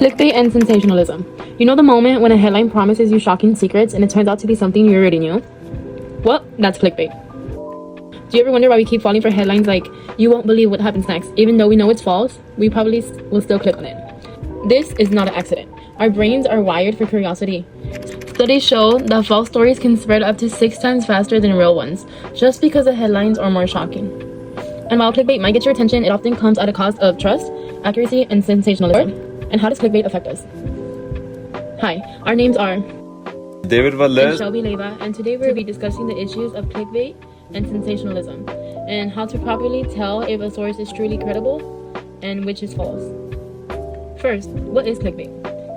Clickbait and sensationalism. You know the moment when a headline promises you shocking secrets and it turns out to be something you already knew? Well, that's clickbait. Do you ever wonder why we keep falling for headlines like, "You won't believe what happens next"? Even though we know it's false, we probably will still click on it. This is not an accident. Our brains are wired for curiosity. Studies show that false stories can spread up to 6 times faster than real ones, just because the headlines are more shocking. And while clickbait might get your attention, it often comes at a cost of trust, accuracy, and sensationalism. And how does clickbait affect us? Hi, our names are David Valdez and Shelby Leyva, and today we'll be discussing the issues of clickbait and sensationalism, and how to properly tell if a source is truly credible and which is false. First, what is clickbait?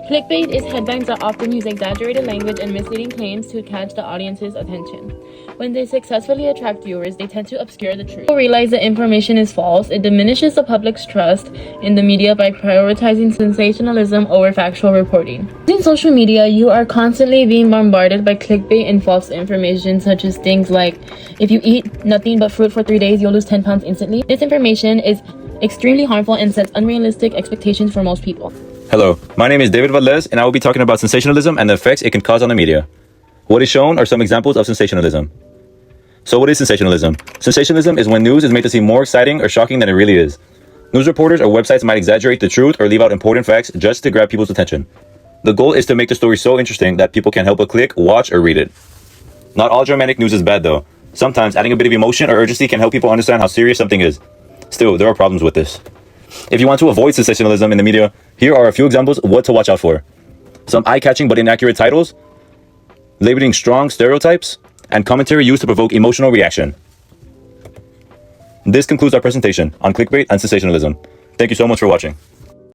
Clickbait is headlines that often use exaggerated language and misleading claims to catch the audience's attention. When they successfully attract viewers, they tend to obscure the truth. People realize that information is false. It diminishes the public's trust in the media by prioritizing sensationalism over factual reporting. In social media, you are constantly being bombarded by clickbait and false information, such as things like, if you eat nothing but fruit for 3 days, you'll lose 10 pounds instantly. This information is extremely harmful and sets unrealistic expectations for most people. Hello, my name is David Valdez, and I will be talking about sensationalism and the effects it can cause on the media. What is shown are some examples of sensationalism. So what is sensationalism? Sensationalism is when news is made to seem more exciting or shocking than it really is. News reporters or websites might exaggerate the truth or leave out important facts just to grab people's attention. The goal is to make the story so interesting that people can't help but click, watch, or read it. Not all dramatic news is bad though. Sometimes adding a bit of emotion or urgency can help people understand how serious something is. Still, there are problems with this. If you want to avoid sensationalism in the media, here are a few examples of what to watch out for. Some eye-catching but inaccurate titles, labeling strong stereotypes, and commentary used to provoke emotional reaction. This concludes our presentation on clickbait and sensationalism. Thank you so much for watching.